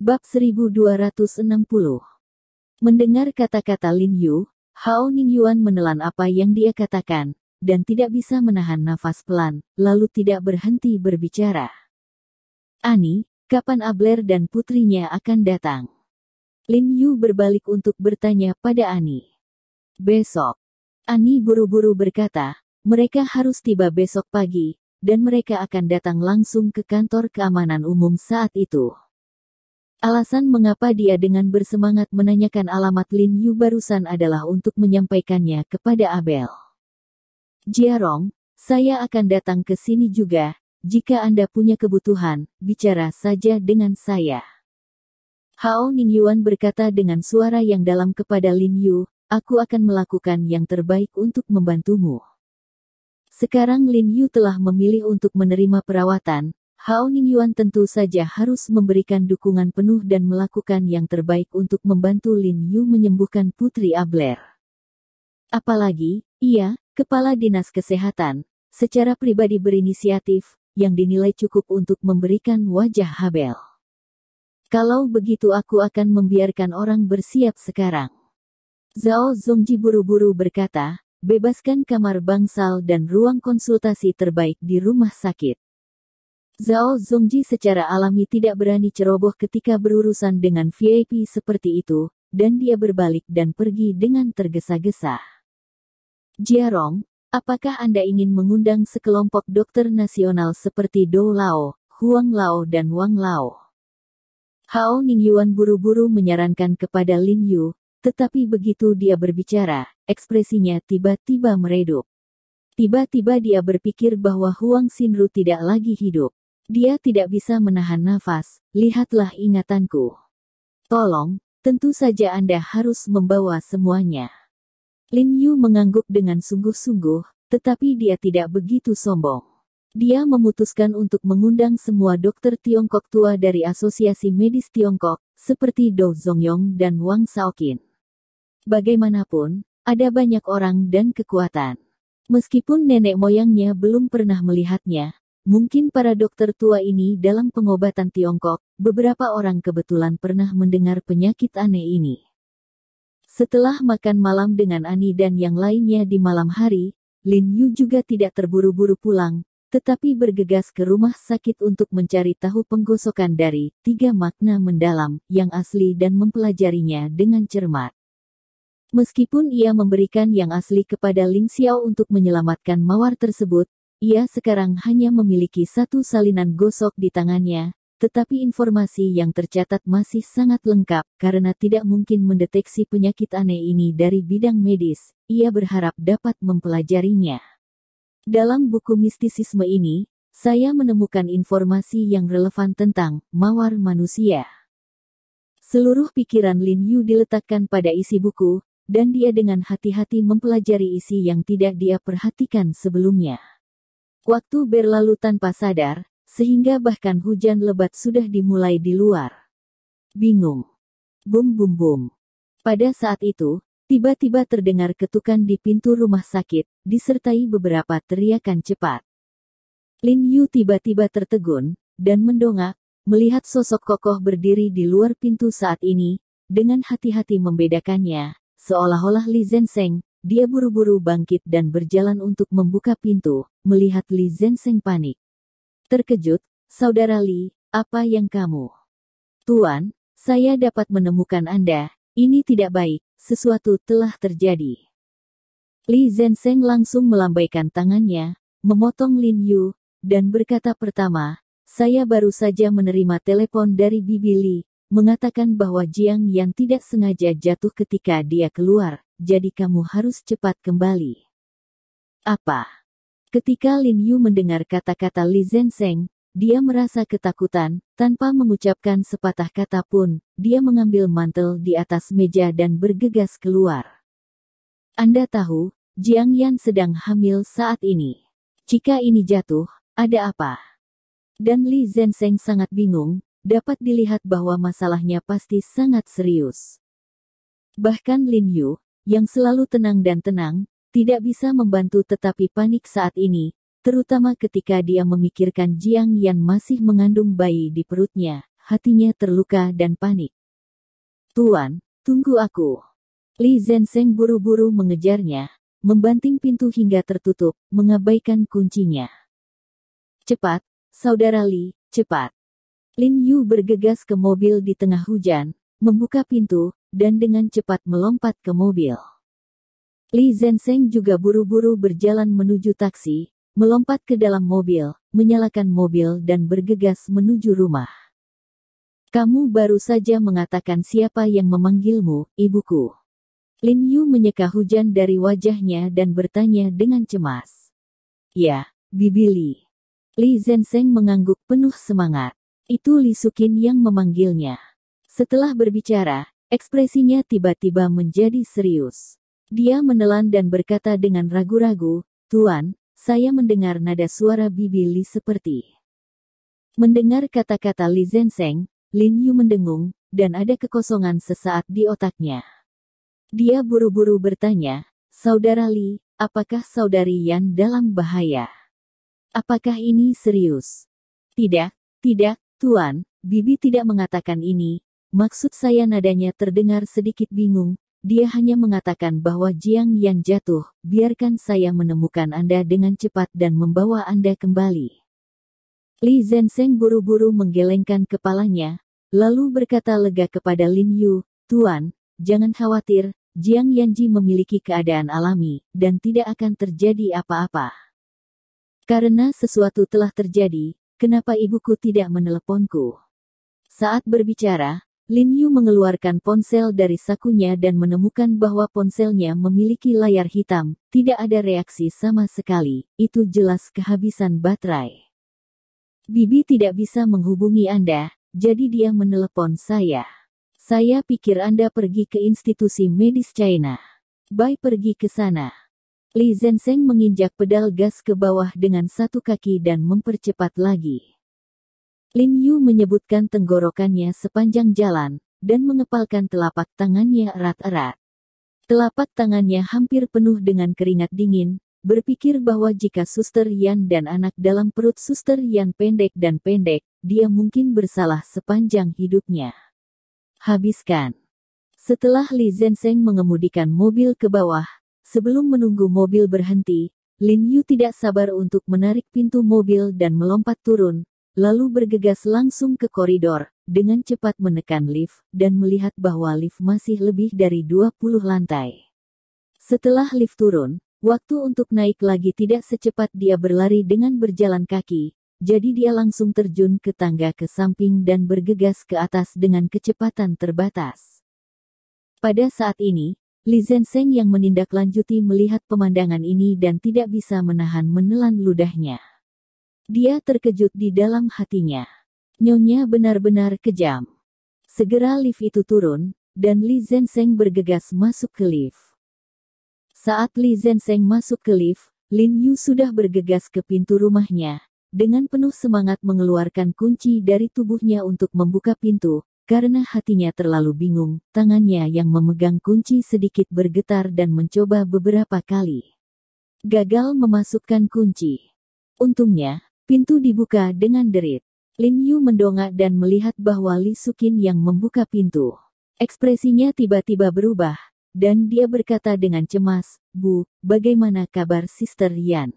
Bab 1260. Mendengar kata-kata Lin Yu, Hao Ningyuan menelan apa yang dia katakan, dan tidak bisa menahan nafas pelan, lalu tidak berhenti berbicara. Ani, kapan Abler dan putrinya akan datang? Lin Yu berbalik untuk bertanya pada Ani. Besok. Ani buru-buru berkata, mereka harus tiba besok pagi, dan mereka akan datang langsung ke kantor keamanan umum saat itu. Alasan mengapa dia dengan bersemangat menanyakan alamat Lin Yu barusan adalah untuk menyampaikannya kepada Abel. Jiarong, saya akan datang ke sini juga, jika Anda punya kebutuhan, bicara saja dengan saya. Hao Ningyuan berkata dengan suara yang dalam kepada Lin Yu, aku akan melakukan yang terbaik untuk membantumu. Sekarang Lin Yu telah memilih untuk menerima perawatan, Hao Ningyuan tentu saja harus memberikan dukungan penuh dan melakukan yang terbaik untuk membantu Lin Yu menyembuhkan Putri Abler. Apalagi, ia, Kepala Dinas Kesehatan, secara pribadi berinisiatif, yang dinilai cukup untuk memberikan wajah Abel. Kalau begitu aku akan membiarkan orang bersiap sekarang. Zhao Zongji buru-buru berkata, bebaskan kamar bangsal dan ruang konsultasi terbaik di rumah sakit. Zhao Zongji secara alami tidak berani ceroboh ketika berurusan dengan VIP seperti itu, dan dia berbalik dan pergi dengan tergesa-gesa. Jiarong, apakah Anda ingin mengundang sekelompok dokter nasional seperti Dou Lao, Huang Lao dan Wang Lao? Hao Ningyuan buru-buru menyarankan kepada Lin Yu, tetapi begitu dia berbicara, ekspresinya tiba-tiba meredup. Tiba-tiba dia berpikir bahwa Huang Xinru tidak lagi hidup. Dia tidak bisa menahan nafas, lihatlah ingatanku. Tolong, tentu saja Anda harus membawa semuanya. Lin Yu mengangguk dengan sungguh-sungguh, tetapi dia tidak begitu sombong. Dia memutuskan untuk mengundang semua dokter Tiongkok tua dari Asosiasi Medis Tiongkok, seperti Dou Zongyong dan Wang Shaoqin. Bagaimanapun, ada banyak orang dan kekuatan. Meskipun nenek moyangnya belum pernah melihatnya, mungkin para dokter tua ini dalam pengobatan Tiongkok, beberapa orang kebetulan pernah mendengar penyakit aneh ini. Setelah makan malam dengan Ani dan yang lainnya di malam hari, Lin Yu juga tidak terburu-buru pulang, tetapi bergegas ke rumah sakit untuk mencari tahu penggosokan dari 3 makna mendalam yang asli dan mempelajarinya dengan cermat. Meskipun ia memberikan yang asli kepada Ling Xiao untuk menyelamatkan mawar tersebut, ia sekarang hanya memiliki satu salinan gosok di tangannya, tetapi informasi yang tercatat masih sangat lengkap karena tidak mungkin mendeteksi penyakit aneh ini dari bidang medis. Ia berharap dapat mempelajarinya. Dalam buku mistisisme ini, saya menemukan informasi yang relevan tentang mawar manusia. Seluruh pikiran Lin Yu diletakkan pada isi buku, dan dia dengan hati-hati mempelajari isi yang tidak dia perhatikan sebelumnya. Waktu berlalu tanpa sadar, sehingga bahkan hujan lebat sudah dimulai di luar. Bingung. Bum bum bum. Pada saat itu, tiba-tiba terdengar ketukan di pintu rumah sakit, disertai beberapa teriakan cepat. Lin Yu tiba-tiba tertegun, dan mendongak, melihat sosok kokoh berdiri di luar pintu saat ini, dengan hati-hati membedakannya. Seolah-olah Li Zhensheng, dia buru-buru bangkit dan berjalan untuk membuka pintu, melihat Li Zhensheng panik. Terkejut, Saudara Li, apa yang kamu? Tuan, saya dapat menemukan Anda, ini tidak baik, sesuatu telah terjadi. Li Zhensheng langsung melambaikan tangannya, memotong Lin Yu, dan berkata pertama, saya baru saja menerima telepon dari Bibi Li, mengatakan bahwa Jiang Yan tidak sengaja jatuh ketika dia keluar, jadi kamu harus cepat kembali. Apa? Ketika Lin Yu mendengar kata-kata Li Zhensheng, dia merasa ketakutan, tanpa mengucapkan sepatah kata pun, dia mengambil mantel di atas meja dan bergegas keluar. Anda tahu, Jiang Yan sedang hamil saat ini. Jika ini jatuh, ada apa? Dan Li Zhensheng sangat bingung. Dapat dilihat bahwa masalahnya pasti sangat serius. Bahkan Lin Yu, yang selalu tenang dan tenang, tidak bisa membantu tetapi panik saat ini, terutama ketika dia memikirkan Jiang Yan masih mengandung bayi di perutnya. hatinya terluka dan panik. "Tuan, tunggu aku." Li Zenseng buru-buru mengejarnya, membanting pintu hingga tertutup, mengabaikan kuncinya. "Cepat, Saudara Li, cepat." Lin Yu bergegas ke mobil di tengah hujan, membuka pintu, dan dengan cepat melompat ke mobil. Li Zenseng juga buru-buru berjalan menuju taksi, melompat ke dalam mobil, menyalakan mobil dan bergegas menuju rumah. "Kamu baru saja mengatakan siapa yang memanggilmu, ibuku." Lin Yu menyeka hujan dari wajahnya dan bertanya dengan cemas. "Ya, Bibi Li." Li Zenseng mengangguk penuh semangat. Itu Li Sukin yang memanggilnya. Setelah berbicara, ekspresinya tiba-tiba menjadi serius. Dia menelan dan berkata dengan ragu-ragu, "Tuan, saya mendengar nada suara Bibi Li seperti." Mendengar kata-kata Li Zenseng, Lin Yu mendengung, dan ada kekosongan sesaat di otaknya. Dia buru-buru bertanya, "Saudara Li, apakah Saudari Yan dalam bahaya? Apakah ini serius?" "Tidak, tidak, Tuan, Bibi tidak mengatakan ini. Maksud saya," nadanya terdengar sedikit bingung. "Dia hanya mengatakan bahwa Jiang Yan jatuh. Biarkan saya menemukan Anda dengan cepat dan membawa Anda kembali." Li Zenseng buru-buru menggelengkan kepalanya, lalu berkata lega kepada Lin Yu, "Tuan, jangan khawatir, Jiang Yanji memiliki keadaan alami, dan tidak akan terjadi apa-apa. Karena sesuatu telah terjadi, kenapa ibuku tidak meneleponku?" Saat berbicara, Lin Yu mengeluarkan ponsel dari sakunya dan menemukan bahwa ponselnya memiliki layar hitam, tidak ada reaksi sama sekali, itu jelas kehabisan baterai. "Bibi tidak bisa menghubungi Anda, jadi dia menelepon saya. Saya pikir Anda pergi ke institusi medis China. Bai pergi ke sana." Li Zenseng menginjak pedal gas ke bawah dengan satu kaki dan mempercepat lagi. Lin Yu menyebutkan tenggorokannya sepanjang jalan, dan mengepalkan telapak tangannya erat-erat. Telapak tangannya hampir penuh dengan keringat dingin, berpikir bahwa jika Suster Yan dan anak dalam perut Suster Yan pendek dan pendek, dia mungkin bersalah sepanjang hidupnya. "Habiskan." Setelah Li Zenseng mengemudikan mobil ke bawah, sebelum menunggu mobil berhenti, Lin Yu tidak sabar untuk menarik pintu mobil dan melompat turun, lalu bergegas langsung ke koridor, dengan cepat menekan lift, dan melihat bahwa lift masih lebih dari 20 lantai. Setelah lift turun, waktu untuk naik lagi tidak secepat dia berlari dengan berjalan kaki, jadi dia langsung terjun ke tangga ke samping dan bergegas ke atas dengan kecepatan terbatas. Pada saat ini, Li Zenseng yang menindaklanjuti melihat pemandangan ini dan tidak bisa menahan menelan ludahnya. Dia terkejut di dalam hatinya. Nyonya benar-benar kejam. Segera lift itu turun, dan Li Zenseng bergegas masuk ke lift. Saat Li Zenseng masuk ke lift, Lin Yu sudah bergegas ke pintu rumahnya, dengan penuh semangat mengeluarkan kunci dari tubuhnya untuk membuka pintu, karena hatinya terlalu bingung. Tangannya yang memegang kunci sedikit bergetar dan mencoba beberapa kali. Gagal memasukkan kunci. Untungnya, pintu dibuka dengan derit. Lin Yu mendongak dan melihat bahwa Li Sukin yang membuka pintu. Ekspresinya tiba-tiba berubah, dan dia berkata dengan cemas, "Bu, bagaimana kabar Sister Yan?"